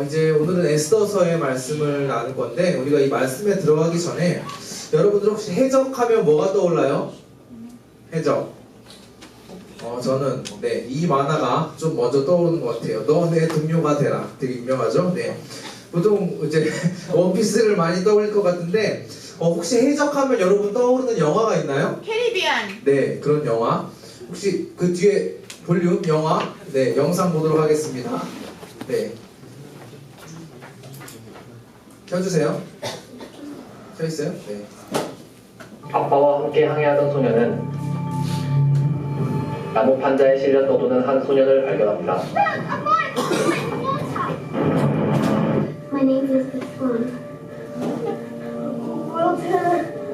이제 오늘은 에스더서의 말씀을 나눌 건데, 우리가 이 말씀에 들어가기 전에 여러분들 혹시 해적하면 뭐가 떠올라요? 해적. 저는 이 만화가 좀 먼저 떠오르는 것 같아요. 너 내 동료가 되라. 되게 유명하죠? 네. 보통 이제 원피스를 많이 떠올릴 것 같은데, 혹시 해적하면 여러분 떠오르는 영화가 있나요? 캐리비안. 네, 그런 영화. 혹시 그 뒤에 볼륨 영화, 영상 보도록 하겠습니다. 네. 켜주세요. 켜있어요? 네. 아빠와 함께 항해하던 소녀는 나무 판자에 실려 떠도는 한 소년을 발견합니다. My name is Swan.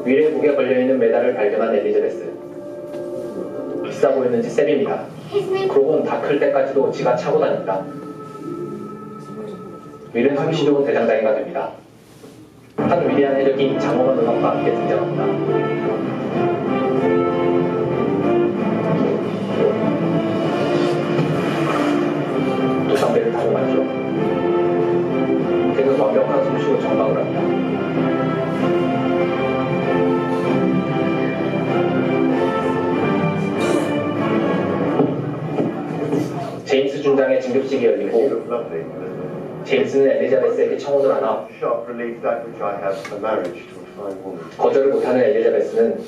위례 목에 걸려있는 메달을 발견한 엘리자베스. 비싸 보이는지 셉입니다. His name. 그러곤 다 클 때까지도 지가 차고 다닙니다. 윌은 숨쉬려운 대장장이가 됩니다. 한 위대한 해적이 장엄한 음악과 함께 등장합니다. 또 담배를 타고 말죠. 그는 완벽한 솜씨로 정박을 합니다. 제임스 중장의 진급식이 열리고 제임스는 엘리자베스에게 청혼을 하나 거절을 못하는 엘리자베스는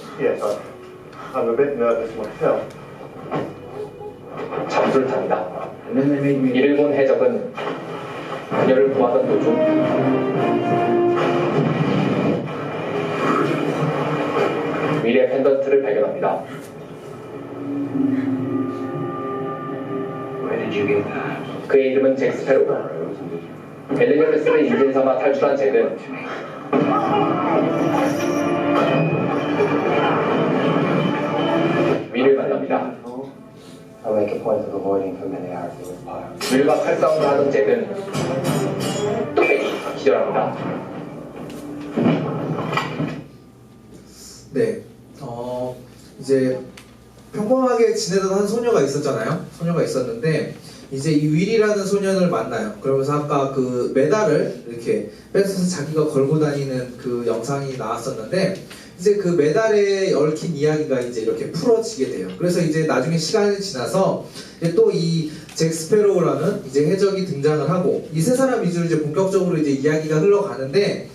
잠수를 탑니다. 이를 본 해적은 그녀를 구하던 도중 윌의 펜던트를 발견합니다. 그의 이름은 잭 스페로. 엘리자베스를 인질 삼아 탈출한 잭은 윌을 만납니다. 윌과 칼싸움을 하던 잭은 뚝배기 기절합니다. 네. 이제 평범하게 지내던 한 소녀가 있었잖아요. 소녀가 있었는데 이제 이 윌이라는 소년을 만나요. 그러면서 아까 그 메달을 이렇게 뺏어서 자기가 걸고 다니는 그 영상이 나왔었는데, 이제 그 메달에 얽힌 이야기가 이제 이렇게 풀어지게 돼요. 그래서 이제 나중에 시간이 지나서 또 이 잭 스페로우라는 이제 해적이 등장을 하고, 이 세 사람 위주로 이제 본격적으로 이제 이야기가 흘러가는데,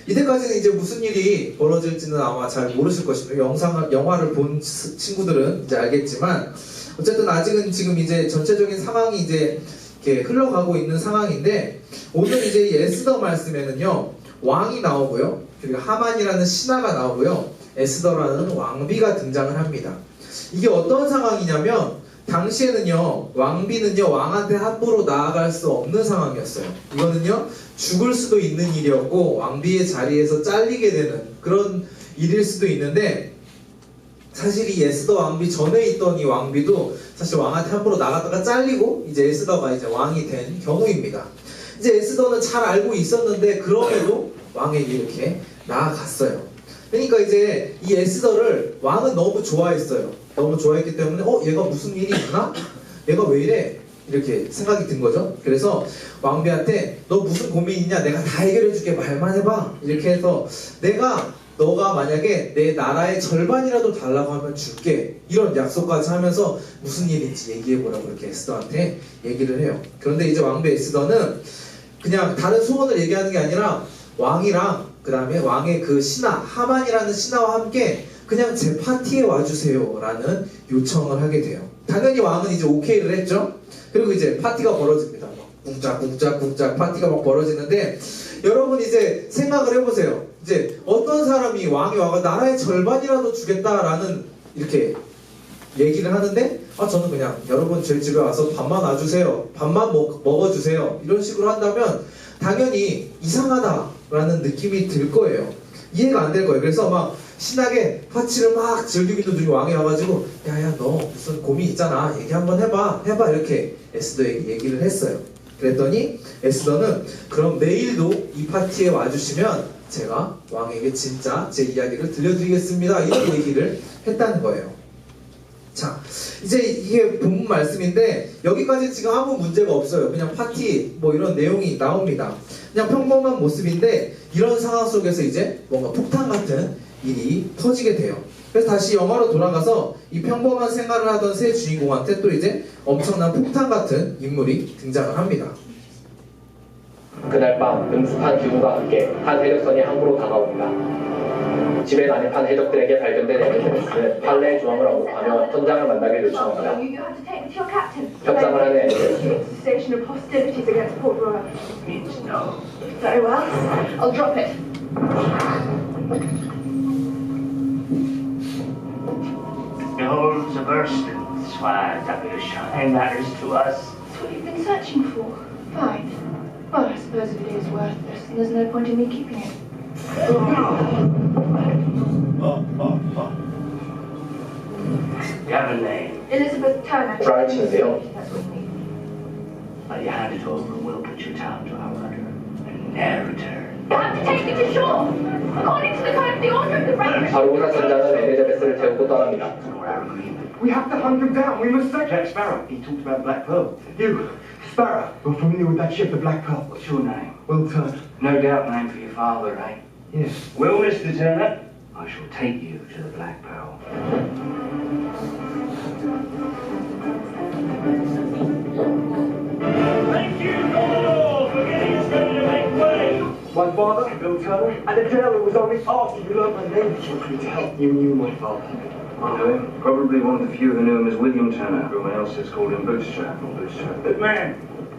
이때까지는 이제 무슨 일이 벌어질지는 아마 잘 모르실 것입니다. 영화를 본 친구들은 이제 알겠지만, 어쨌든 아직은 지금 이제 전체적인 상황이 이제 이렇게 흘러가고 있는 상황인데, 오늘 이제 이 에스더 말씀에는요, 왕이 나오고요, 그리고 하만이라는 신하가 나오고요, 에스더라는 왕비가 등장을 합니다. 이게 어떤 상황이냐면, 당시에는요, 왕비는요, 왕한테 함부로 나아갈 수 없는 상황이었어요. 이거는요, 죽을 수도 있는 일이었고, 왕비의 자리에서 잘리게 되는 그런 일일 수도 있는데, 사실 이 에스더 왕비 전에 있던 이 왕비도 사실 왕한테 함부로 나갔다가 잘리고, 이제 에스더가 이제 왕이 된 경우입니다. 이제 에스더는 잘 알고 있었는데, 그럼에도 왕에게 이렇게 나아갔어요. 그러니까 이제 이 에스더를 왕은 너무 좋아했어요. 너무 좋아했기 때문에 얘가 무슨 일이 있나? 얘가 왜 이래? 이렇게 생각이 든 거죠. 그래서 왕비한테 너 무슨 고민 있냐? 내가 다 해결해줄게. 말만 해봐. 이렇게 해서 너가 만약에 내 나라의 절반이라도 달라고 하면 줄게. 이런 약속까지 하면서 무슨 일인지 얘기해보라고 이렇게 에스더한테 얘기를 해요. 그런데 이제 왕비 에스더는 그냥 다른 소원을 얘기하는 게 아니라 왕이랑 그 다음에 왕의 그 신하, 하만이라는 신하와 함께 그냥 제 파티에 와주세요 라는 요청을 하게 돼요. 당연히 왕은 이제 오케이를 했죠. 그리고 이제 파티가 벌어집니다. 쿵짝쿵짝쿵짝 파티가 막 벌어지는데, 여러분 이제 생각을 해보세요. 이제 어떤 사람이 왕이 와가 나라의 절반이라도 주겠다라는 이렇게 얘기를 하는데, 저는 그냥 여러분 저희 집에 와서 밥만 놔주세요, 밥만 먹어주세요, 이런 식으로 한다면 당연히 이상하다라는 느낌이 들 거예요. 이해가 안 될 거예요. 그래서 막 신나게 파티를 막 즐기고 있는 중에 왕이 와가지고 야야 너 무슨 고민 있잖아, 얘기 한번 해봐 이렇게 에스더에게 얘기를 했어요. 그랬더니 에스더는 그럼 내일도 이 파티에 와주시면 제가 왕에게 진짜 제 이야기를 들려드리겠습니다, 이런 얘기를 했다는 거예요. 자, 이제 이게 본문 말씀인데 여기까지 지금 아무 문제가 없어요. 그냥 파티 뭐 이런 내용이 나옵니다. 그냥 평범한 모습인데 이런 상황 속에서 이제 뭔가 폭탄 같은 일이 터지게 돼요. 그래서 다시 영화로 돌아가서 이 평범한 생활을 하던 새 주인공한테 또 이제 엄청난 폭탄 같은 인물이 등장을 합니다. 그날 밤 능숙한 기운과 함께 한 해적선이 항구로 다가옵니다. 집에 난입한 해적들에게 발견된 엘리자베스는 판례의 조항을 언급하며 선장을 만나길 요청합니다. You have to take me to your captain. 협상을 하는 엘리자베스. Station of hostilities against Port Royal. Means no. Very well. I'll drop it. Behold the bursting swine that matters to us. That's what you've been searching for. Fine. Well, I suppose if it is worthless, then there's no point in me keeping it. You have a name. Elizabeth Turner. 불안을 치는데요. That's what you need. But you hand it over and we'll put you down to our rudder and never return. You have to take me to shore. According to the code of the Order of the Red. 바로보사 선장은 엘리자베스를 태우고 떠납니다. For our agreement. We have to hunt him down. We must search. Jack Sparrow, he talked about Black Pearl. You, Sparrow, you're familiar with that ship, the Black Pearl. What's your name? Will Turner. No doubt name for your father, right? Yes. Well, Mr. Turner. I shall take you to the Black Pearl. Thank you, Commodore, for getting us ready to make way. My father, Bill Turner, and the jailer was only after you learned my name. He took me to help. You knew my father. I know him. Probably one of the few who knew him as William Turner. Everyone else has called him Bootstrap or Bootstrap. But man,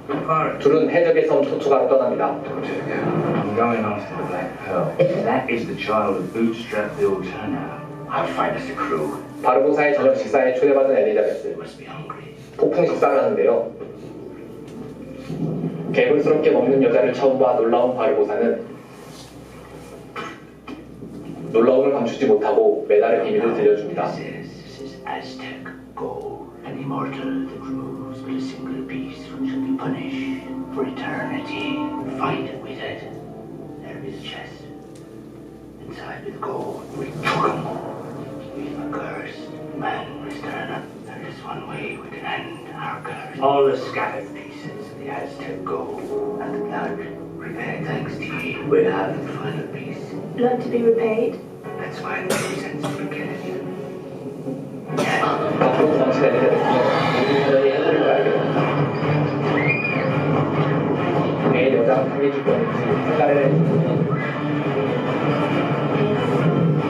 good pirate. 둘은 해적의 섬 토투가로 떠납니다. I'm going after the Black Pearl. That is the child of Bootstrap Bill Turner. I'll find us a crew. 바르보사의 저녁 식사에 초대받은 They 엘리자베스. must be hungry. 폭풍 식사를 하는데요. 개굴스럽게 먹는 여자를 처음 봐 놀라운 바르보사는 놀라움을 감추지 못하고 메달의 비밀을 들려줍니다. This is Aztec gold, an immortal that removes but a single piece which shall be punished for eternity. Find it with it. There is a chest. Inside with gold. We took him. We've a curse. Man must turn up. There is one way we can end our curse. All the scattered pieces of the Aztec gold and the blood. Prepare thanks to ye. We'll have the final piece. Blood to be repaid. That's why it makes sense to forget it. 밖으로 도망친 엘리자베스는 모든 사전이 해골인 걸 알게 됩니다. 매일 여자가 상해 주변인지 색깔을 해주고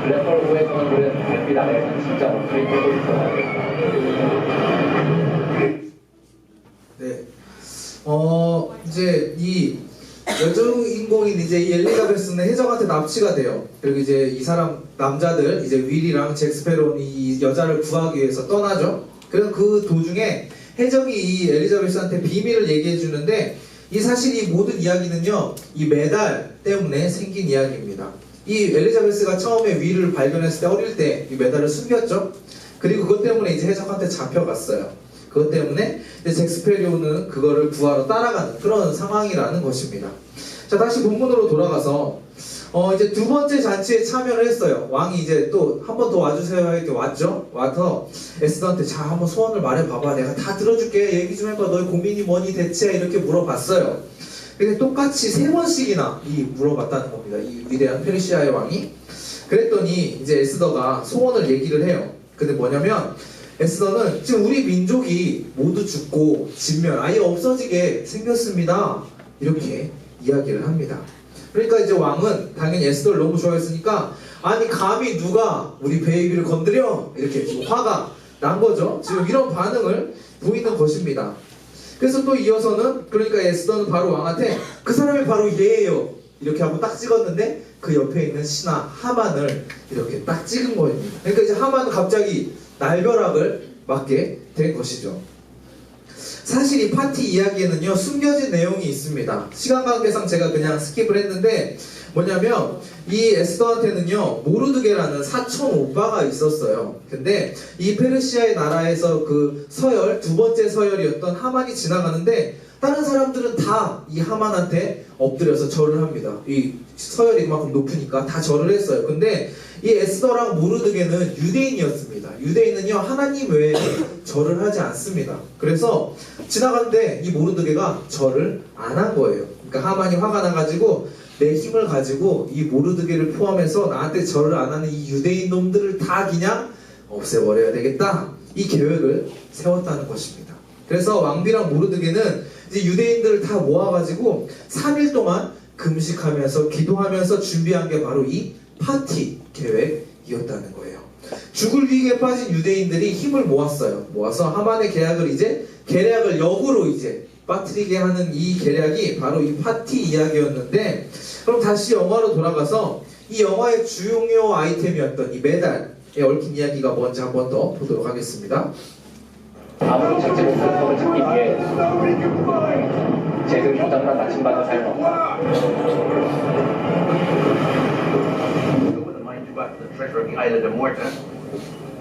블랙홀호의 선원들은 달빛 아래에서 진짜 목소리 떼고 있어요. 네. 이제 이 여중 인공인 이제 이 엘리자베스는 해적한테 납치가 돼요. 그리고 이제 이 사람 남자들 이제 윌이랑 잭 스페로는 이 여자를 구하기 위해서 떠나죠. 그래서 그 도중에 해적이 이 엘리자베스한테 비밀을 얘기해 주는데 이 사실 이 모든 이야기는요 이 메달 때문에 생긴 이야기입니다. 이 엘리자베스가 처음에 윌을 발견했을 때 어릴 때 이 메달을 숨겼죠. 그리고 그것 때문에 이제 해적한테 잡혀갔어요. 그것 때문에 잭 스페리오는 그거를 구하러 따라가는 그런 상황이라는 것입니다. 자, 다시 본문으로 돌아가서 이제 두 번째 잔치에 참여를 했어요. 왕이 이제 또 한 번 더 와주세요 이렇게 왔죠. 와서 에스더한테 자 한번 소원을 말해봐봐. 내가 다 들어줄게. 얘기 좀 해봐. 너의 고민이 뭐니 대체 이렇게 물어봤어요. 근데 똑같이 세 번씩이나 물어봤다는 겁니다. 이 위대한 페르시아의 왕이. 그랬더니 이제 에스더가 소원을 얘기를 해요. 근데 뭐냐면 에스더는 지금 우리 민족이 모두 죽고 진멸 아예 없어지게 생겼습니다. 이렇게 이야기를 합니다. 그러니까 이제 왕은 당연히 에스더를 너무 좋아했으니까 아니 감히 누가 우리 베이비를 건드려? 이렇게 지금 화가 난 거죠. 지금 이런 반응을 보이는 것입니다. 그래서 또 이어서는 그러니까 에스더는 바로 왕한테 그 사람이 바로 얘예요. 이렇게 하고 딱 찍었는데 그 옆에 있는 신하 하만을 이렇게 딱 찍은 거입니다. 그러니까 이제 하만은 갑자기 날벼락을 맞게 된 것이죠. 사실 이 파티 이야기에는요 숨겨진 내용이 있습니다. 시간 관계상 제가 그냥 스킵을 했는데 뭐냐면 이 에스더한테는요 모르드게라는 사촌 오빠가 있었어요. 근데 이 페르시아의 나라에서 그 서열 두 번째 서열이었던 하만이 지나가는데 다른 사람들은 다 이 하만한테 엎드려서 절을 합니다. 이 서열이 그만큼 높으니까 다 절을 했어요. 근데 이 에스더랑 모르드게는 유대인이었습니다. 유대인은요 하나님 외에 절을 하지 않습니다. 그래서 지나가는데 이 모르드게가 절을 안 한 거예요. 그러니까 하만이 화가 나가지고 내 힘을 가지고 이 모르드게를 포함해서 나한테 절을 안 하는 이 유대인 놈들을 다 그냥 없애버려야 되겠다. 이 계획을 세웠다는 것입니다. 그래서 왕비랑 모르드게는 이제 유대인들을 다 모아가지고 3일 동안 금식하면서 기도하면서 준비한 게 바로 이 파티 계획이었다는 거예요. 죽을 위기에 빠진 유대인들이 힘을 모았어요. 모아서 하만의 계략을 역으로 이제 빠뜨리게 하는 이 계략이 바로 이 파티 이야기였는데, 그럼 다시 영화로 돌아가서 이 영화의 주요 아이템이었던 이 메달에 얽힌 이야기가 뭔지 한번 더 보도록 하겠습니다. 아무리 착지 못한 섬을 찾기 위해 제등 도장만 나침반을 사용합니다. Who would have mind to go after the treasure of the island of Morta?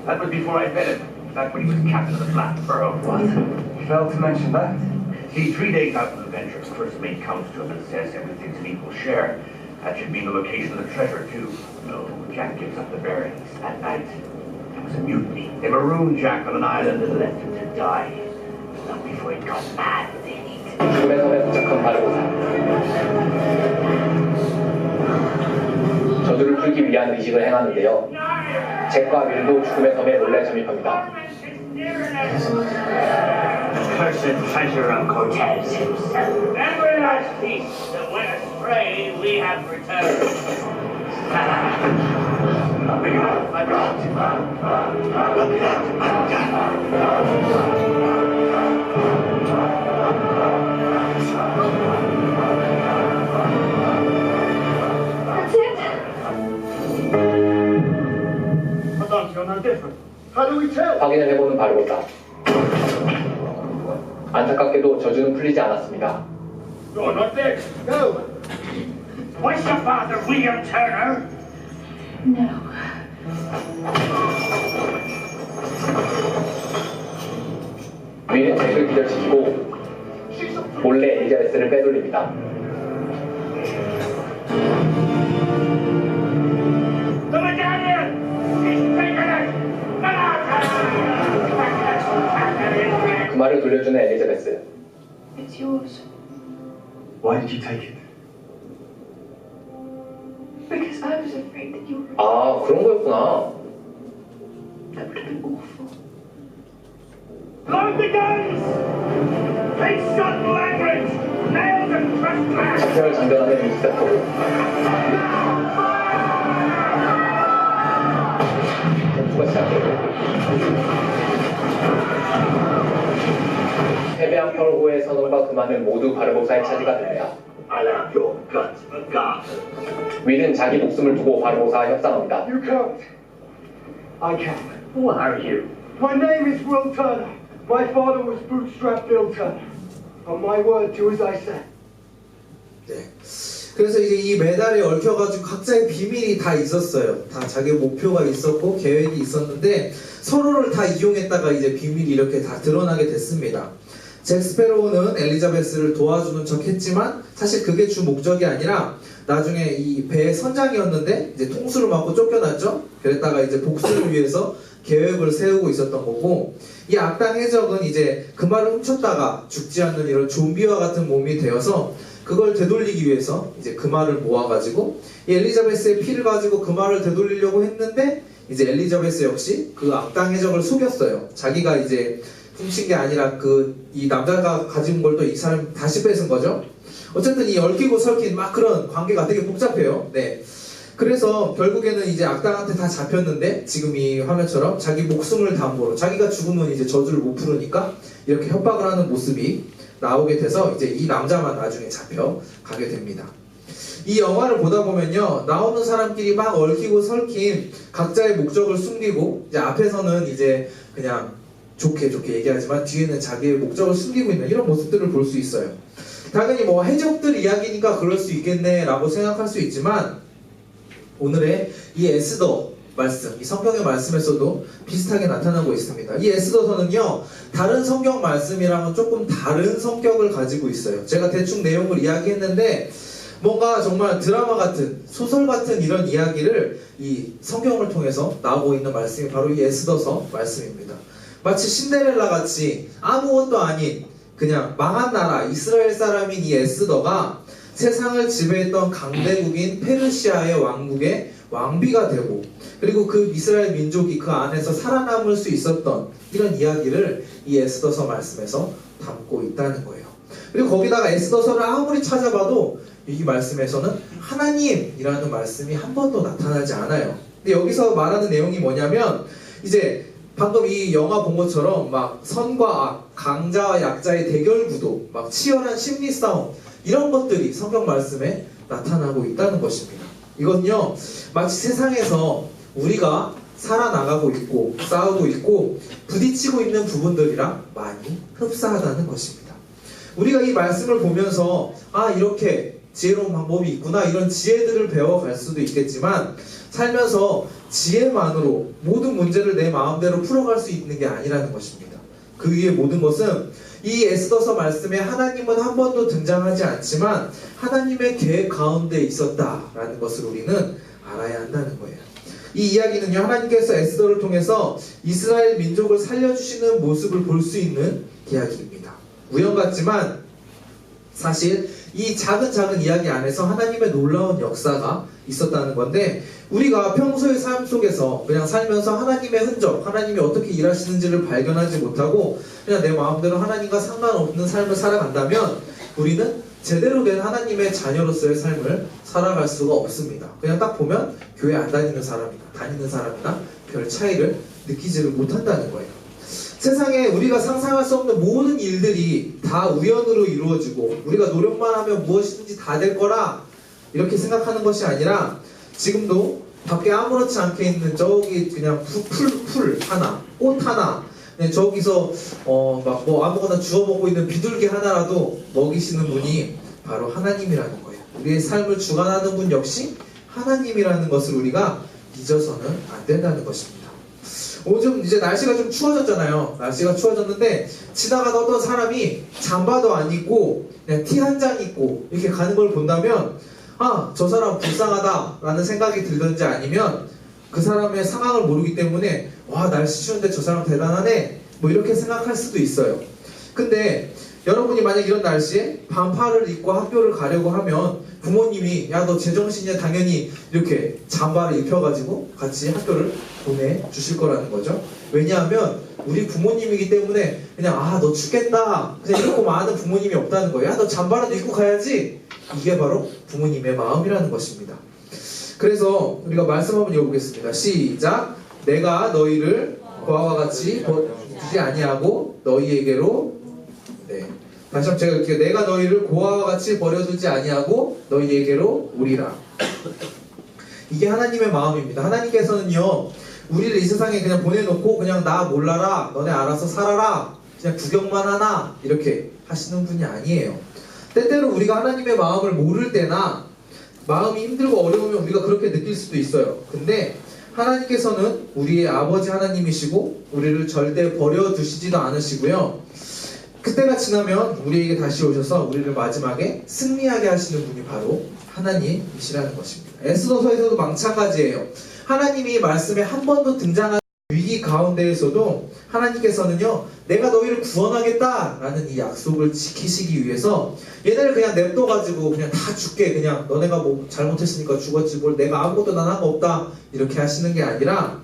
That was before I met him. Back when he was captain of the Black Pearl. What? Failed to mention that. See, 3 days out from the venture, the first mate comes to him and says everything's an equal share. That should mean the location of the treasure, too. No, Jack gives up the bearings. That night, there was a mutiny. They marooned Jack on an island and left him to die. Not before he'd gone mad with the heat. 죽음의 섬에 도착한 바르고사. 저주를 풀기 위한 의식을 행하는데요. 잭과 윌도 죽음의 섬에 몰래 잠입합니다. Cursed treasure of Cortez himself. Remember last peace that when astray we have returned. Not big enough. I brought it. Look That's it? I thought you were no different. How do we tell? 확인을 해보는 바르고사. 안타깝게도 저주는 풀리지 않았습니다. You're not there. No. Was your father William Turner? No. 윌은 잭을 기절시키고 몰래 엘리자베스를 빼돌립니다. The medallion! He's taken it! 그 말을 돌려주는 엘리자베스. It's yours. Why did you take it? Because I was afraid that you were... 아, 그런 거였구나. That would have been awful. Load the guns! They shot Lambridge! Nailed and trespassed! 작전을 장전하는 인스펙터. 전투가 시작되고 패배한 펄호의 선원과 그만은 모두 바르고사의 차지가 됩니다. I left your guts for God. 윌은 자기 목숨을 두고 바르고사와 협상합니다. You can't. I can. Who are you? My name is Will Turner. My father was Bootstrap Bill Turner. On my word, do as I said. 네. 그래서 이제 이 메달에 얽혀가지고 각자의 비밀이 다 있었어요. 다 자기 목표가 있었고 계획이 있었는데 서로를 다 이용했다가 이제 비밀이 이렇게 다 드러나게 됐습니다. 잭 스페로우는 엘리자베스를 도와주는 척 했지만 사실 그게 주 목적이 아니라 나중에 이 배의 선장이었는데 이제 통수를 맞고 쫓겨났죠. 그랬다가 이제 복수를 위해서 계획을 세우고 있었던 거고, 이 악당 해적은 이제 그 말을 훔쳤다가 죽지 않는 이런 좀비와 같은 몸이 되어서 그걸 되돌리기 위해서 이제 그 말을 모아가지고 이 엘리자베스의 피를 가지고 그 말을 되돌리려고 했는데 이제 엘리자베스 역시 그 악당 해적을 속였어요. 자기가 이제 훔친 게 아니라 이 남자가 가진 걸 또 이 사람이 다시 뺏은 거죠. 어쨌든 이 얽히고 설킨 막 그런 관계가 되게 복잡해요. 네. 그래서 결국에는 이제 악당한테 다 잡혔는데 지금 이 화면처럼 자기 목숨을 담보로 자기가 죽으면 이제 저주를 못 풀으니까 이렇게 협박을 하는 모습이 나오게 돼서 이제 이 남자만 나중에 잡혀가게 됩니다. 이 영화를 보다 보면요, 나오는 사람끼리 막 얽히고 설킨 각자의 목적을 숨기고 이제 앞에서는 이제 그냥 좋게 얘기하지만 뒤에는 자기의 목적을 숨기고 있는 이런 모습들을 볼 수 있어요. 당연히 뭐 해적들 이야기니까 그럴 수 있겠네 라고 생각할 수 있지만 오늘의 이 에스더 말씀, 이 성경의 말씀에서도 비슷하게 나타나고 있습니다. 이 에스더서는요, 다른 성경 말씀이랑은 조금 다른 성격을 가지고 있어요. 제가 대충 내용을 이야기했는데 뭔가 정말 드라마 같은, 소설 같은 이런 이야기를 이 성경을 통해서 나오고 있는 말씀이 바로 이 에스더서 말씀입니다. 마치 신데렐라 같이 아무것도 아닌 그냥 망한 나라 이스라엘 사람인 이 에스더가 세상을 지배했던 강대국인 페르시아의 왕국의 왕비가 되고, 그리고 그 이스라엘 민족이 그 안에서 살아남을 수 있었던 이런 이야기를 이 에스더서 말씀에서 담고 있다는 거예요. 그리고 거기다가 에스더서를 아무리 찾아봐도 이 말씀에서는 하나님이라는 말씀이 한 번도 나타나지 않아요. 근데 여기서 말하는 내용이 뭐냐면, 이제 방금 이 영화 본 것처럼 막 선과 악, 강자와 약자의 대결 구도, 막 치열한 심리 싸움, 이런 것들이 성경 말씀에 나타나고 있다는 것입니다. 이건요, 마치 세상에서 우리가 살아나가고 있고 싸우고 있고 부딪히고 있는 부분들이랑 많이 흡사하다는 것입니다. 우리가 이 말씀을 보면서 아, 이렇게 지혜로운 방법이 있구나, 이런 지혜들을 배워갈 수도 있겠지만, 살면서 지혜만으로 모든 문제를 내 마음대로 풀어갈 수 있는 게 아니라는 것입니다. 그 위에 모든 것은 이 에스더서 말씀에 하나님은 한 번도 등장하지 않지만 하나님의 계획 가운데 있었다라는 것을 우리는 알아야 한다는 거예요. 이 이야기는요, 하나님께서 에스더를 통해서 이스라엘 민족을 살려주시는 모습을 볼 수 있는 이야기입니다. 우연 같지만 사실 이 작은 이야기 안에서 하나님의 놀라운 역사가 있었다는 건데, 우리가 평소의 삶 속에서 그냥 살면서 하나님의 흔적, 하나님이 어떻게 일하시는지를 발견하지 못하고 그냥 내 마음대로 하나님과 상관없는 삶을 살아간다면 우리는 제대로 된 하나님의 자녀로서의 삶을 살아갈 수가 없습니다. 그냥 딱 보면 교회 안 다니는 사람이나 다니는 사람이나 별 차이를 느끼지를 못한다는 거예요. 세상에 우리가 상상할 수 없는 모든 일들이 다 우연으로 이루어지고 우리가 노력만 하면 무엇이든지 다 될 거라 이렇게 생각하는 것이 아니라, 지금도 밖에 아무렇지 않게 있는 저기 그냥 풀 하나, 꽃 하나, 저기서 막 뭐 아무거나 주워 먹고 있는 비둘기 하나라도 먹이시는 분이 바로 하나님이라는 거예요. 우리의 삶을 주관하는 분 역시 하나님이라는 것을 우리가 잊어서는 안 된다는 것입니다. 요즘 이제 날씨가 좀 추워졌잖아요. 날씨가 추워졌는데 지나가다 어떤 사람이 잠바도 안 입고 그냥 티 한 장 입고 이렇게 가는 걸 본다면, 아, 저 사람 불쌍하다 라는 생각이 들든지, 아니면 그 사람의 상황을 모르기 때문에 와, 날씨 추운데 저 사람 대단하네, 뭐 이렇게 생각할 수도 있어요. 근데 여러분이 만약 이런 날씨에 반팔을 입고 학교를 가려고 하면 부모님이 야, 너 제정신이야, 당연히 이렇게 잠바를 입혀가지고 같이 학교를 보내주실 거라는 거죠. 왜냐하면 우리 부모님이기 때문에 그냥 아, 너 춥겠다, 그냥 이러고 마는 부모님이 없다는 거예요. 야, 너 잠바라도 입고 가야지. 이게 바로 부모님의 마음이라는 것입니다. 그래서 우리가 말씀 한번 읽어보겠습니다. 시작. 내가 너희를 고아와 같이 버리지 아니하고 너희에게로, 다시 한번 제가 이렇게, 내가 너희를 고아와 같이 버려두지 아니하고 너희에게로 오리라. 이게 하나님의 마음입니다. 하나님께서는요, 우리를 이 세상에 그냥 보내놓고 그냥 나 몰라라, 너네 알아서 살아라, 그냥 구경만 하나 이렇게 하시는 분이 아니에요. 때때로 우리가 하나님의 마음을 모를 때나 마음이 힘들고 어려우면 우리가 그렇게 느낄 수도 있어요. 근데 하나님께서는 우리의 아버지 하나님이시고 우리를 절대 버려두시지도 않으시고요, 그때가 지나면 우리에게 다시 오셔서 우리를 마지막에 승리하게 하시는 분이 바로 하나님이시라는 것입니다. 에스더서에서도 마찬가지예요. 하나님이 말씀에 한 번도 등장한 위기 가운데에서도 하나님께서는요, 내가 너희를 구원하겠다라는 이 약속을 지키시기 위해서 얘네를 그냥 냅둬가지고 그냥 다 죽게, 그냥 너네가 뭐 잘못했으니까 죽었지 뭘 내가 아무것도 난 한 거 없다 이렇게 하시는 게 아니라,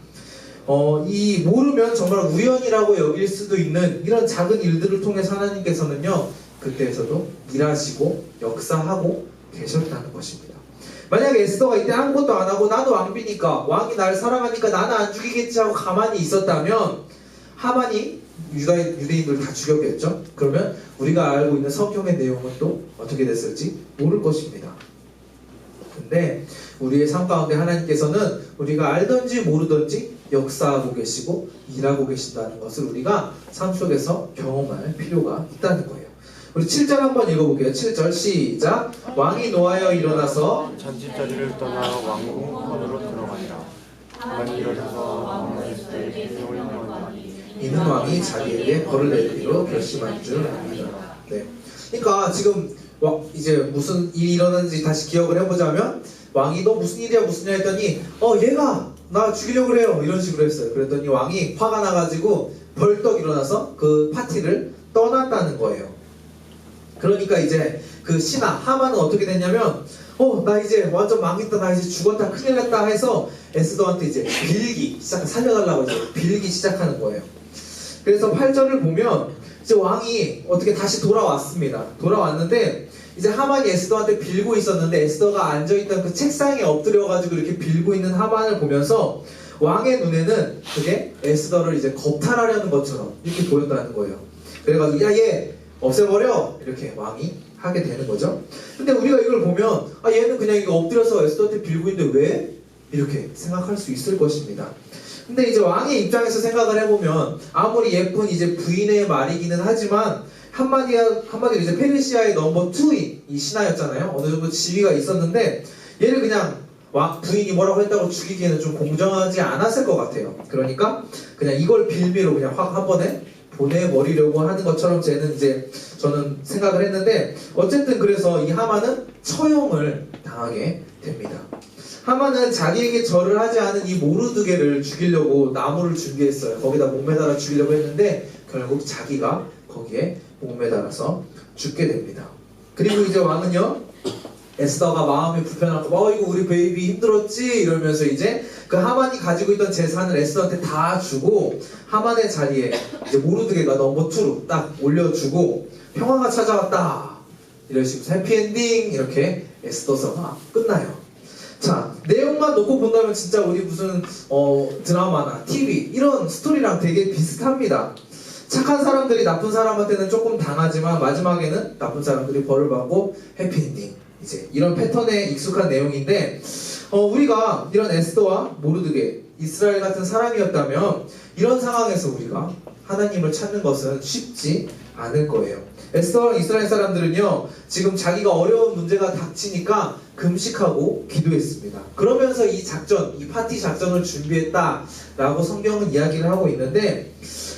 이 모르면 정말 우연이라고 여길 수도 있는 이런 작은 일들을 통해서 하나님께서는요, 그때에서도 일하시고 역사하고 계셨다는 것입니다. 만약에 에스더가 이때 아무것도 안 하고 나도 왕비니까, 왕이 날 사랑하니까 나는 안 죽이겠지 하고 가만히 있었다면 하만이 유대인들 다 죽였겠죠? 그러면 우리가 알고 있는 성경의 내용은 또 어떻게 됐을지 모를 것입니다. 근데 우리의 삶 가운데 하나님께서는 우리가 알든지 모르든지 역사하고 계시고 일하고 계신다는 것을 우리가 삶 속에서 경험할 필요가 있다는 거예요. 우리 7절 한번 읽어볼게요. 7절 시작. 왕이 노하여 일어나서 잔치자리를 떠나 왕궁 안으로 들어가니라. 가만히 일어서서 왕 에스더에게 명령하니 이는 왕이 자기에게 벌을 내리기로 결심한 줄 압니다. 네. 그러니까 지금 이제 무슨 일이 일어났는지 다시 기억을 해보자면 왕이 너 무슨 일이야 했더니 얘가 나 죽이려고 그래요 이런 식으로 했어요. 그랬더니 왕이 화가 나가지고 벌떡 일어나서 그 파티를 떠났다는 거예요. 그러니까 이제 그 신하 하만은 어떻게 됐냐면 나 이제 완전 망했다, 나 이제 죽었다, 큰일 났다 해서 에스더한테 이제 살려달라고 이제 빌기 시작하는 거예요. 그래서 8절을 보면 이제 왕이 어떻게 다시 돌아왔습니다. 돌아왔는데 이제 하만이 에스더한테 빌고 있었는데 에스더가 앉아있던 그 책상에 엎드려가지고 이렇게 빌고 있는 하만을 보면서 왕의 눈에는 그게 에스더를 이제 겁탈하려는 것처럼 이렇게 보였다는 거예요. 그래가지고 야 얘 없애버려 이렇게 왕이 하게 되는 거죠. 근데 우리가 이걸 보면 얘는 그냥 이거 엎드려서 에스더한테 빌고 있는데 왜? 이렇게 생각할 수 있을 것입니다. 근데 이제 왕의 입장에서 생각을 해보면 아무리 예쁜 이제 부인의 말이기는 하지만 한마디로 이제 페르시아의 넘버 2인 이 신하였잖아요. 어느 정도 지위가 있었는데 얘를 그냥 부인이 뭐라고 했다고 죽이기에는 좀 공정하지 않았을 것 같아요. 그러니까 그냥 이걸 빌미로 그냥 확 한 번에 보내버리려고 하는 것처럼 저는 생각을 했는데 어쨌든 그래서 이 하만은 처형을 당하게 됩니다. 하만은 자기에게 절을 하지 않은 이 모르드게를 죽이려고 나무를 준비했어요. 거기다 목매달아 죽이려고 했는데 결국 자기가 거기에 목매달아서 죽게 됩니다. 그리고 이제 왕은요 에스더가 마음이 불편하고 이거 우리 베이비 힘들었지 이러면서 이제 그 하만이 가지고 있던 재산을 에스더한테 다 주고 하만의 자리에 이제 모르드게가 넘버 2로 딱 올려주고 평화가 찾아왔다 이런 식으로 해피엔딩 이렇게 에스더서가 끝나요. 자, 내용만 놓고 본다면 진짜 우리 무슨 드라마나 TV 이런 스토리랑 되게 비슷합니다. 착한 사람들이 나쁜 사람한테는 조금 당하지만 마지막에는 나쁜 사람들이 벌을 받고 해피엔딩 이제 이런 패턴에 익숙한 내용인데 우리가 이런 에스더와 모르드게 이스라엘 같은 사람이었다면 이런 상황에서 우리가 하나님을 찾는 것은 쉽지 않을 거예요. 에스더랑 이스라엘 사람들은요 지금 자기가 어려운 문제가 닥치니까 금식하고 기도했습니다. 그러면서 이 파티 작전을 준비했다라고 성경은 이야기를 하고 있는데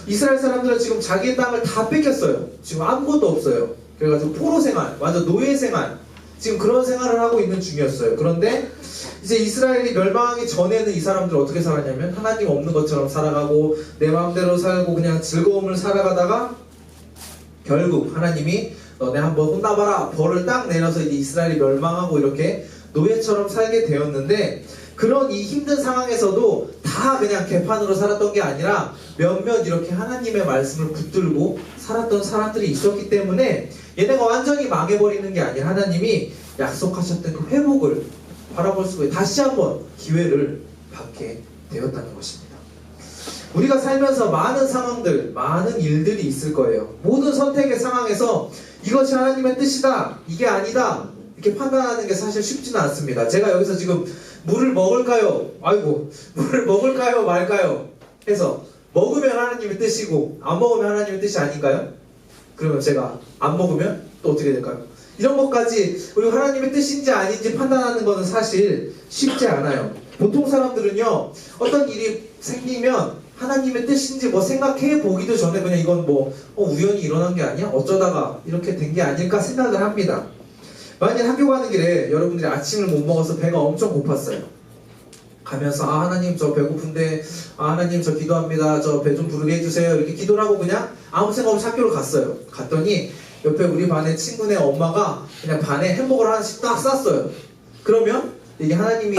이스라엘 사람들은 지금 자기의 땅을 다 뺏겼어요. 지금 아무것도 없어요. 그래가지고 포로 생활, 완전 노예 생활 지금 그런 생활을 하고 있는 중이었어요. 그런데 이제 이스라엘이 멸망하기 전에는 이 사람들 어떻게 살았냐면 하나님 없는 것처럼 살아가고 내 마음대로 살고 그냥 즐거움을 살아가다가 결국 하나님이 너네 한번 혼나봐라 벌을 딱 내려서 이제 이스라엘이 멸망하고 이렇게 노예처럼 살게 되었는데 그런 이 힘든 상황에서도 다 그냥 개판으로 살았던 게 아니라 몇몇 이렇게 하나님의 말씀을 붙들고 살았던 사람들이 있었기 때문에 얘네가 완전히 망해버리는 게 아니라 하나님이 약속하셨던 그 회복을 바라볼 수가 다시 한번 기회를 받게 되었다는 것입니다. 우리가 살면서 많은 상황들, 많은 일들이 있을 거예요. 모든 선택의 상황에서 이것이 하나님의 뜻이다, 이게 아니다 이렇게 판단하는 게 사실 쉽지는 않습니다. 제가 여기서 지금 물을 먹을까요? 물을 먹을까요? 말까요? 해서 먹으면 하나님의 뜻이고 안 먹으면 하나님의 뜻이 아닌가요? 그러면 제가 안 먹으면 또 어떻게 될까요? 이런 것까지 우리 하나님의 뜻인지 아닌지 판단하는 것은 사실 쉽지 않아요. 보통 사람들은요 어떤 일이 생기면 하나님의 뜻인지 생각해 보기도 전에 그냥 이건 우연히 일어난 게 아니야? 어쩌다가 이렇게 된 게 아닐까 생각을 합니다. 만약 학교 가는 길에 여러분들이 아침을 못 먹어서 배가 엄청 고팠어요. 가면서 하나님 저 배고픈데 하나님 저 기도합니다. 저 배 좀 부르게 해주세요. 이렇게 기도를 하고 그냥 아무 생각 없이 학교를 갔어요. 갔더니 옆에 우리 반의 친구네 엄마가 그냥 반에 햄버거를 하나씩 딱 쌌어요. 그러면 이게 하나님이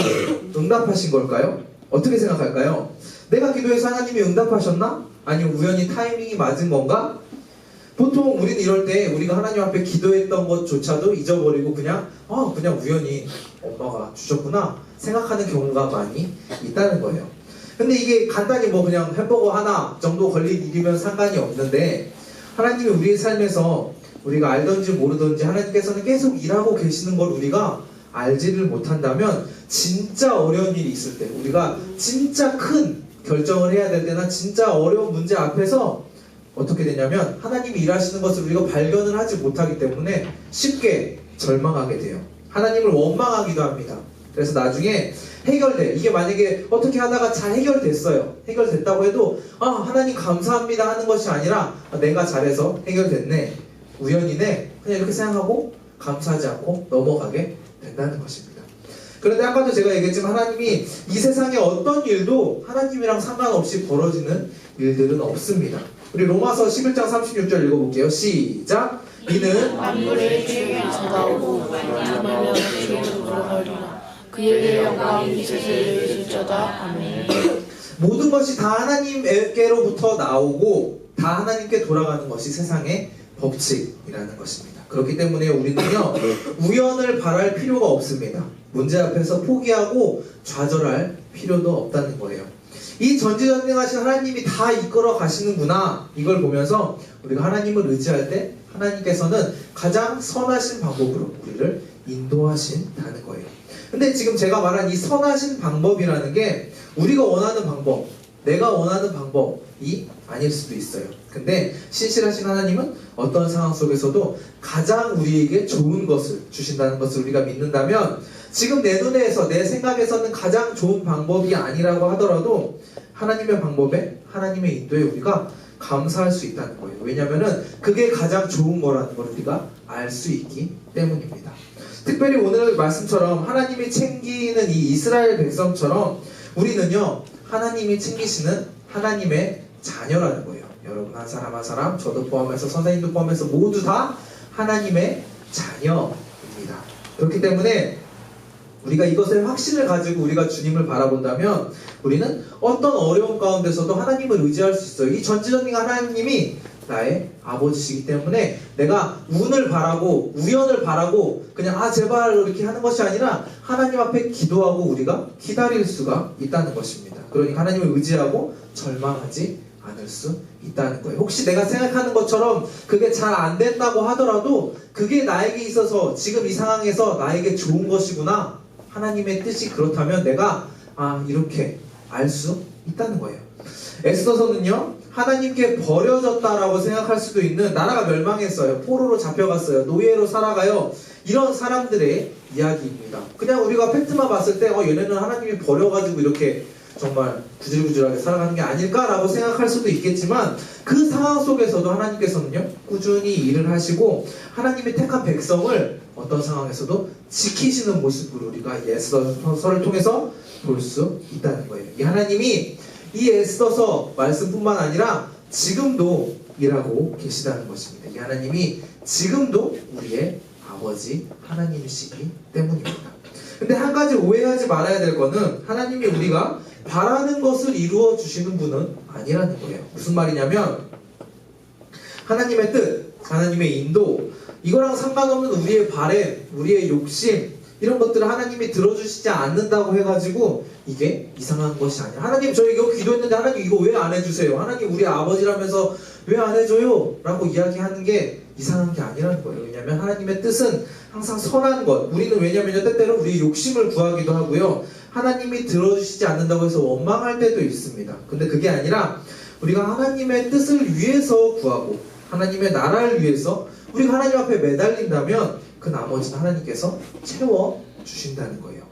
응답하신 걸까요? 어떻게 생각할까요? 내가 기도해서 하나님이 응답하셨나? 아니면 우연히 타이밍이 맞은 건가? 보통 우리는 이럴 때 우리가 하나님 앞에 기도했던 것조차도 잊어버리고 그냥 우연히 엄마가 주셨구나 생각하는 경우가 많이 있다는 거예요. 근데 이게 간단히 그냥 햄버거 하나 정도 걸릴 일이면 상관이 없는데 하나님이 우리의 삶에서 우리가 알든지 모르든지 하나님께서는 계속 일하고 계시는 걸 우리가 알지를 못한다면 진짜 어려운 일이 있을 때 우리가 진짜 큰 결정을 해야 될 때나 진짜 어려운 문제 앞에서 어떻게 되냐면 하나님이 일하시는 것을 우리가 발견을 하지 못하기 때문에 쉽게 절망하게 돼요. 하나님을 원망하기도 합니다. 그래서 나중에 해결돼. 이게 만약에 어떻게 하다가 잘 해결됐어요. 해결됐다고 해도 하나님 감사합니다 하는 것이 아니라 내가 잘해서 해결됐네, 우연이네, 그냥 이렇게 생각하고 감사하지 않고 넘어가게 된다는 것입니다. 그런데 아까도 제가 얘기했지만 하나님이 이 세상의 어떤 일도 하나님이랑 상관없이 벌어지는 일들은 없습니다. 우리 로마서 11장 36절 읽어볼게요. 시작. 이는 만물의 죄를 전가오고 말미암아 죄를 돌아가리라. 그에게 영광이 세세에 있을지어다. 아멘. 모든 것이 다 하나님께로부터 나오고 다 하나님께 돌아가는 것이 세상의 법칙이라는 것입니다. 그렇기 때문에 우리는요, 우연을 바랄 필요가 없습니다. 문제 앞에서 포기하고 좌절할 필요도 없다는 거예요. 이 전지전능하신 하나님이 다 이끌어 가시는구나, 이걸 보면서 우리가 하나님을 의지할 때 하나님께서는 가장 선하신 방법으로 우리를 인도하신다는 거예요. 근데 지금 제가 말한 이 선하신 방법이라는 게 우리가 원하는 방법, 내가 원하는 방법이 아닐 수도 있어요. 근데 신실하신 하나님은 어떤 상황 속에서도 가장 우리에게 좋은 것을 주신다는 것을 우리가 믿는다면, 지금 내 눈에서 내 생각에서는 가장 좋은 방법이 아니라고 하더라도 하나님의 방법에, 하나님의 인도에 우리가 감사할 수 있다는 거예요. 왜냐하면 그게 가장 좋은 거라는 걸 우리가 알 수 있기 때문입니다. 특별히 오늘 말씀처럼 하나님이 챙기는 이 이스라엘 백성처럼 우리는요, 하나님이 챙기시는 하나님의 자녀라는 거예요. 여러분 한 사람 한 사람, 저도 포함해서 선생님도 포함해서 모두 다 하나님의 자녀입니다. 그렇기 때문에 우리가 이것의 확신을 가지고 우리가 주님을 바라본다면 우리는 어떤 어려움 가운데서도 하나님을 의지할 수 있어요. 이 전지전능한 하나님이 나의 아버지시기 때문에 내가 운을 바라고 우연을 바라고 그냥 제발 이렇게 하는 것이 아니라 하나님 앞에 기도하고 우리가 기다릴 수가 있다는 것입니다. 그러니까 하나님을 의지하고 절망하지 않을 수 있다는 거예요. 혹시 내가 생각하는 것처럼 그게 잘 안 된다고 하더라도 그게 나에게 있어서 지금 이 상황에서 나에게 좋은 것이구나, 하나님의 뜻이 그렇다면 내가 이렇게 알 수 있다는 거예요. 에스더서는요, 하나님께 버려졌다라고 생각할 수도 있는, 나라가 멸망했어요, 포로로 잡혀갔어요, 노예로 살아가요, 이런 사람들의 이야기입니다. 그냥 우리가 팩트만 봤을 때 얘네는 하나님이 버려가지고 이렇게 정말 구질구질하게 살아가는 게 아닐까라고 생각할 수도 있겠지만, 그 상황 속에서도 하나님께서는요, 꾸준히 일을 하시고 하나님의 택한 백성을 어떤 상황에서도 지키시는 모습으로 우리가 이 에스더서를 통해서 볼 수 있다는 거예요. 이 하나님이 이 에스더서 말씀뿐만 아니라 지금도 일하고 계시다는 것입니다. 이 하나님이 지금도 우리의 아버지 하나님이시기 때문입니다. 근데 한 가지 오해하지 말아야 될 거는, 하나님이 우리가 바라는 것을 이루어 주시는 분은 아니라는 거예요. 무슨 말이냐면, 하나님의 뜻, 하나님의 인도, 이거랑 상관없는 우리의 바램, 우리의 욕심, 이런 것들을 하나님이 들어주시지 않는다고 해가지고 이게 이상한 것이 아니야. 하나님 저 이거 기도했는데 하나님 이거 왜 안 해주세요? 하나님 우리 아버지라면서 왜 안 해줘요? 라고 이야기하는 게 이상한 게 아니라는 거예요. 왜냐하면 하나님의 뜻은 항상 선한 것, 우리는 왜냐면요 때때로 우리의 욕심을 구하기도 하고요, 하나님이 들어주시지 않는다고 해서 원망할 때도 있습니다. 근데 그게 아니라 우리가 하나님의 뜻을 위해서 구하고 하나님의 나라를 위해서 우리가 하나님 앞에 매달린다면 그 나머지는 하나님께서 채워주신다는 거예요.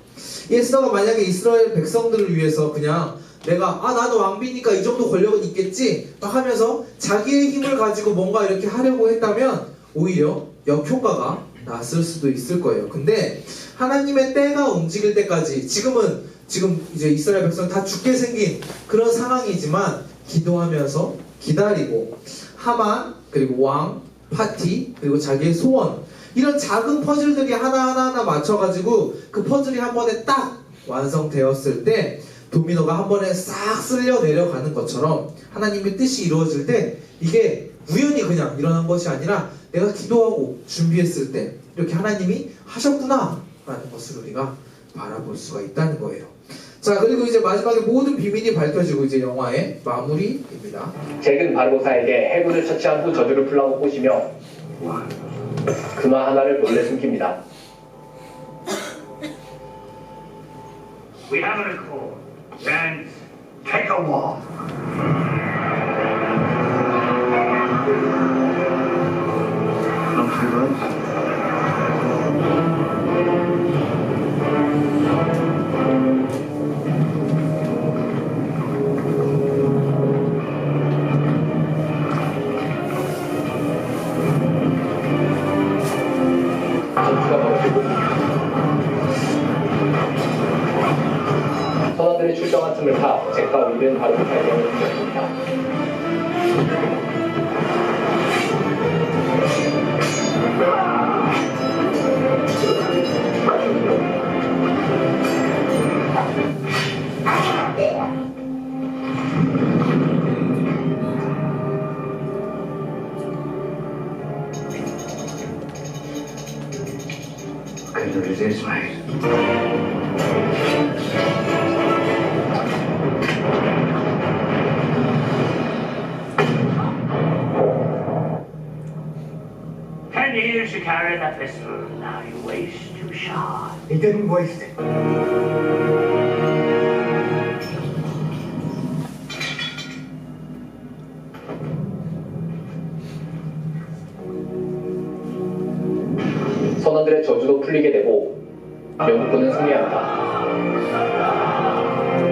에스더가 만약에 이스라엘 백성들을 위해서 그냥 내가 나도 왕비니까 이 정도 권력은 있겠지 막 하면서 자기의 힘을 가지고 뭔가 이렇게 하려고 했다면 오히려 역효과가 났을 수도 있을 거예요. 근데 하나님의 때가 움직일 때까지, 지금 이제 이스라엘 백성 다 죽게 생긴 그런 상황이지만 기도하면서 기다리고, 하만, 그리고 왕, 파티, 그리고 자기의 소원, 이런 작은 퍼즐들이 하나하나 맞춰가지고 그 퍼즐이 한 번에 딱 완성되었을 때 도미노가 한 번에 싹 쓸려 내려가는 것처럼 하나님의 뜻이 이루어질 때 이게 우연히 그냥 일어난 것이 아니라 내가 기도하고 준비했을 때 이렇게 하나님이 하셨구나 라는 것을 우리가 바라볼 수가 있다는 거예요. 자, 그리고 이제 마지막에 모든 비밀이 밝혀지고 이제 영화의 마무리입니다. 잭은 바르보사에게 해군을 처치한 후 저주를 풀라고 꼬시며 금화 하나를 몰래 숨깁니다. We have an accord. Then take a walk. Not too bad. 선원들이 출정한 틈을 타 잭과 윌은 바로 그 발견을 했습니다. Good as it is, mate. Ten years you carried that pistol, now you waste your shot. He didn't waste it. 선원들의 저주도 풀리게 되고 영국군은 승리합니다.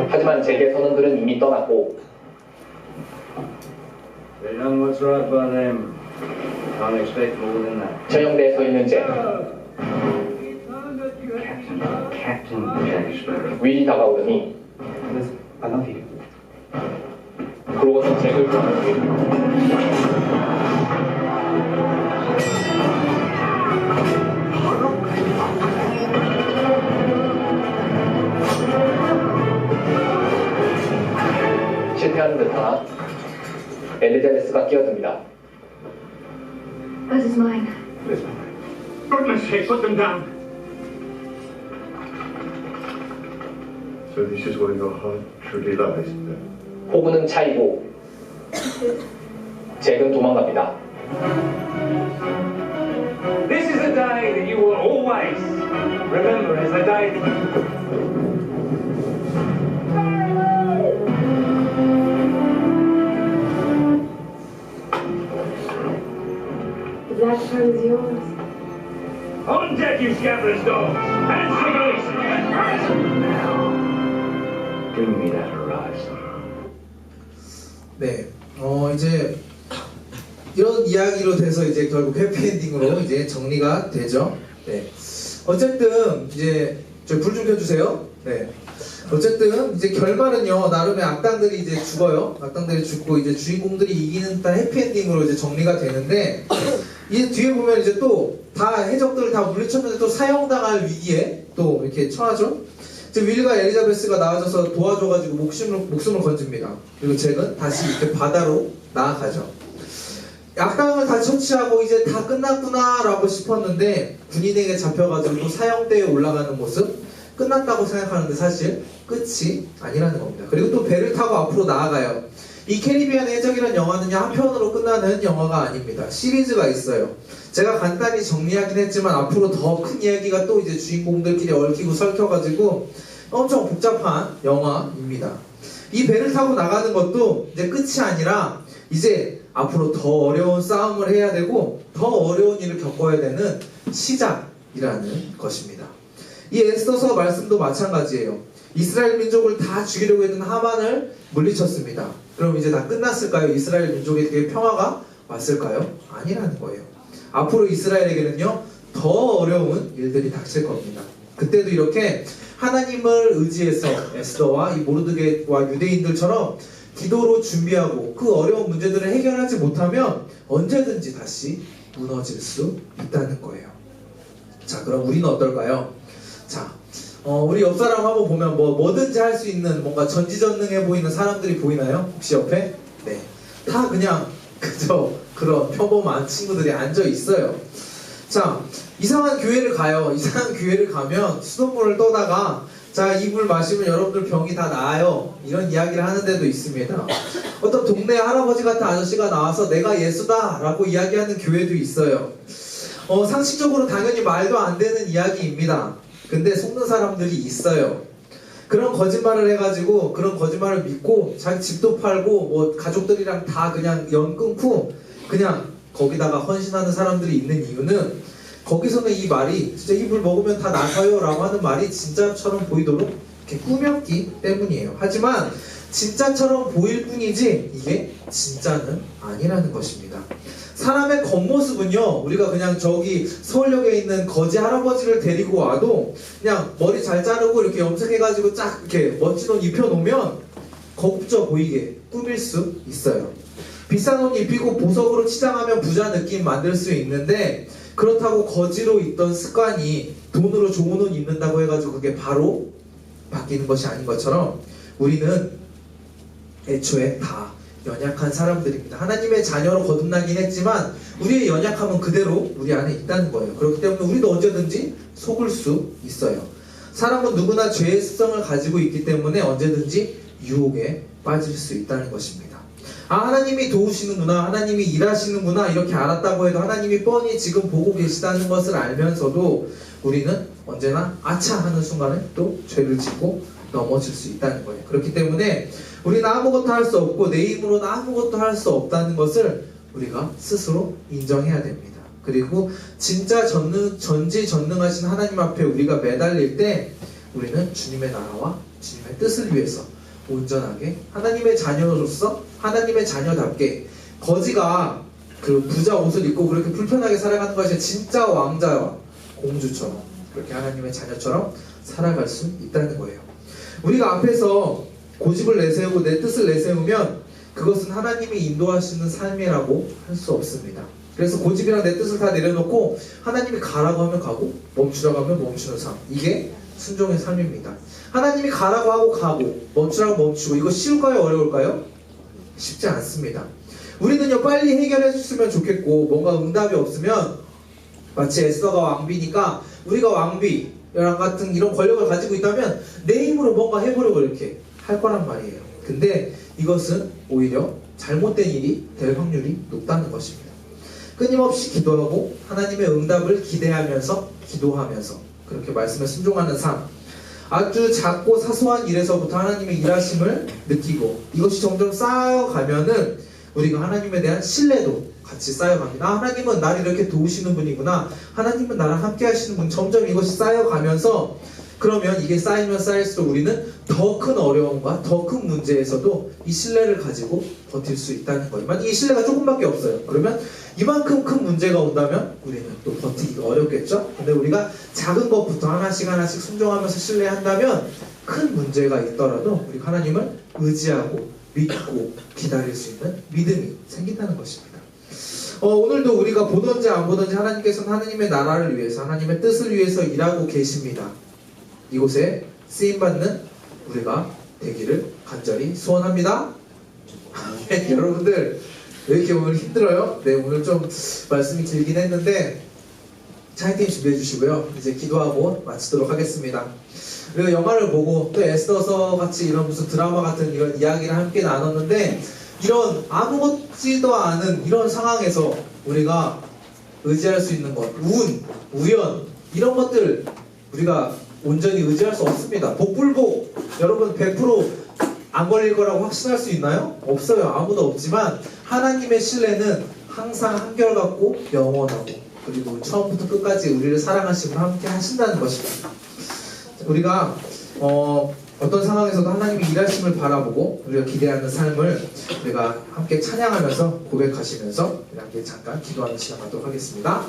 하지만 잭의 선원들은 이미 떠났고 They done what's right by them. Can't expect more than that. 처형대에 서 있는 잭. Captain Jack Sparrow. 윌이 다가오더니 I love you. 그러고서 잭을 부르는 윌. 실패하는 듯한 엘리자베스가 끼어듭니다. That is mine. Goodness sake, put them down. So this is where your heart truly lies. 호구는 차이고 잭은 도망갑니다. This is a day that you will always remember as the day that The black pearl is yours. On deck, you scabrous dogs! And civilization! Bring me that horizon. 네, 이제 이런 이야기로 돼서 이제 결국 해피엔딩으로 이제 정리가 되죠. 네, 어쨌든 이제 저 불 좀 켜주세요. 네, 어쨌든 이제 결말은요 나름의 악당들이 이제 죽어요. 악당들이 죽고 이제 주인공들이 이기는 듯한 해피엔딩으로 이제 정리가 되는데 이제 뒤에 보면 이제 또 다 해적들을 다 물리쳤는데 또 사형당할 위기에 또 이렇게 처하죠. 이제 윌과 엘리자베스가 나와줘서 도와줘가지고 목숨을 건집니다. 그리고 잭은 다시 이렇게 바다로 나아가죠. 악당을 다 처치하고 이제 다 끝났구나라고 싶었는데 군인에게 잡혀가지고 또 사형대에 올라가는 모습 끝났다고 생각하는데 사실 끝이 아니라는 겁니다. 그리고 또 배를 타고 앞으로 나아가요. 이 캐리비안 해적이라는 영화는요 한편으로 끝나는 영화가 아닙니다. 시리즈가 있어요. 제가 간단히 정리하긴 했지만 앞으로 더 큰 이야기가 또 이제 주인공들끼리 얽히고 설켜가지고 엄청 복잡한 영화입니다. 이 배를 타고 나가는 것도 이제 끝이 아니라 이제 앞으로 더 어려운 싸움을 해야 되고 더 어려운 일을 겪어야 되는 시작이라는 것입니다. 이 에스더서 말씀도 마찬가지예요. 이스라엘 민족을 다 죽이려고 했던 하만을 물리쳤습니다. 그럼 이제 다 끝났을까요? 이스라엘 민족에게 평화가 왔을까요? 아니라는 거예요. 앞으로 이스라엘에게는요 더 어려운 일들이 닥칠 겁니다. 그때도 이렇게 하나님을 의지해서 에스더와 이 모르드게와 유대인들처럼 기도로 준비하고 그 어려운 문제들을 해결하지 못하면 언제든지 다시 무너질 수 있다는 거예요. 자, 그럼 우리는 어떨까요? 자, 우리 옆 사람 한번 보면 뭐든지 할 수 있는 뭔가 전지전능해 보이는 사람들이 보이나요? 혹시 옆에? 네, 다 그냥 그저 그런 평범한 친구들이 앉아 있어요. 자, 이상한 교회를 가요. 이상한 교회를 가면 수돗물을 떠다가 자, 이 물 마시면 여러분들 병이 다 나아요. 이런 이야기를 하는 데도 있습니다. 어떤 동네 할아버지 같은 아저씨가 나와서 내가 예수다 라고 이야기하는 교회도 있어요. 상식적으로 당연히 말도 안 되는 이야기입니다. 근데 속는 사람들이 있어요. 그런 거짓말을 해가지고 그런 거짓말을 믿고 자기 집도 팔고 뭐 가족들이랑 다 그냥 연 끊고 그냥 거기다가 헌신하는 사람들이 있는 이유는 거기서는 이 말이 진짜 이 물 먹으면 다 나가요 라고 하는 말이 진짜처럼 보이도록 이렇게 꾸몄기 때문이에요. 하지만 진짜처럼 보일 뿐이지 이게 진짜는 아니라는 것입니다. 사람의 겉모습은요, 우리가 그냥 저기 서울역에 있는 거지 할아버지를 데리고 와도 그냥 머리 잘 자르고 이렇게 염색해가지고 쫙 이렇게 멋진 옷 입혀놓으면 겁져 보이게 꾸밀 수 있어요. 비싼 옷 입히고 보석으로 치장하면 부자 느낌 만들 수 있는데, 그렇다고 거지로 있던 습관이 돈으로 좋은 옷 입는다고 해가지고 그게 바로 바뀌는 것이 아닌 것처럼 우리는 애초에 다 연약한 사람들입니다. 하나님의 자녀로 거듭나긴 했지만 우리의 연약함은 그대로 우리 안에 있다는 거예요. 그렇기 때문에 우리도 언제든지 속을 수 있어요. 사람은 누구나 죄의 습성을 가지고 있기 때문에 언제든지 유혹에 빠질 수 있다는 것입니다. 아, 하나님이 도우시는구나, 하나님이 일하시는구나 이렇게 알았다고 해도 하나님이 뻔히 지금 보고 계시다는 것을 알면서도 우리는 언제나 아차 하는 순간에 또 죄를 짓고 넘어질 수 있다는 거예요. 그렇기 때문에 우리는 아무것도 할 수 없고 내 힘으로는 아무것도 할 수 없다는 것을 우리가 스스로 인정해야 됩니다. 그리고 진짜 전지전능하신 하나님 앞에 우리가 매달릴 때 우리는 주님의 나라와 주님의 뜻을 위해서 온전하게 하나님의 자녀로서 하나님의 자녀답게, 거지가 그 부자 옷을 입고 그렇게 불편하게 살아가는 것이 진짜 왕자와 공주처럼 그렇게 하나님의 자녀처럼 살아갈 수 있다는 거예요. 우리가 앞에서 고집을 내세우고 내 뜻을 내세우면 그것은 하나님이 인도하시는 삶이라고 할 수 없습니다. 그래서 고집이랑 내 뜻을 다 내려놓고 하나님이 가라고 하면 가고 멈추라고 하면 멈추는 삶, 이게 순종의 삶입니다. 하나님이 가라고 하고 가고 멈추라고 멈추고, 이거 쉬울까요? 어려울까요? 쉽지 않습니다. 우리는요, 빨리 해결해 줬으면 좋겠고 뭔가 응답이 없으면 마치 에스더가 왕비니까 우리가 왕비 같은 이런 권력을 가지고 있다면 내 힘으로 뭔가 해보려고 이렇게 할 거란 말이에요. 근데 이것은 오히려 잘못된 일이 될 확률이 높다는 것입니다. 끊임없이 기도하고 하나님의 응답을 기대하면서 기도하면서 그렇게 말씀에 순종하는 삶, 아주 작고 사소한 일에서부터 하나님의 일하심을 느끼고 이것이 점점 쌓여가면은 우리가 하나님에 대한 신뢰도 같이 쌓여갑니다. 아, 하나님은 나를 이렇게 도우시는 분이구나, 하나님은 나랑 함께 하시는 분, 점점 이것이 쌓여가면서, 그러면 이게 쌓이면 쌓일수록 우리는 더 큰 어려움과 더 큰 문제에서도 이 신뢰를 가지고 버틸 수 있다는 거예요. 만약 이 신뢰가 조금밖에 없어요. 그러면 이만큼 큰 문제가 온다면 우리는 또 버티기가 어렵겠죠? 근데 우리가 작은 것부터 하나씩 하나씩 순종하면서 신뢰한다면 큰 문제가 있더라도 우리 하나님을 의지하고 믿고 기다릴 수 있는 믿음이 생긴다는 것입니다. 오늘도 우리가 보든지 안 보든지 하나님께서는 하나님의 나라를 위해서, 하나님의 뜻을 위해서 일하고 계십니다. 이곳에 쓰임받는 우리가 되기를 간절히 소원합니다. 여러분들 왜 이렇게 오늘 힘들어요? 네, 오늘 좀 말씀이 길긴 했는데 차이팀 준비해 주시고요. 이제 기도하고 마치도록 하겠습니다. 우리가 영화를 보고 또 에스더서 같이 이런 무슨 드라마 같은 이런 이야기를 함께 나눴는데, 이런 아무것지도 않은 이런 상황에서 우리가 의지할 수 있는 것, 운, 우연, 이런 것들 우리가 온전히 의지할 수 없습니다. 복불복, 여러분 100% 안 걸릴 거라고 확신할 수 있나요? 없어요. 아무도 없지만 하나님의 신뢰는 항상 한결같고 영원하고, 그리고 처음부터 끝까지 우리를 사랑하시고 함께 하신다는 것입니다. 우리가 어떤 상황에서도 하나님이 일하심을 바라보고 우리가 기대하는 삶을 우리가 함께 찬양하면서 고백하시면서 함께 잠깐 기도하는 시간 갖도록 하겠습니다.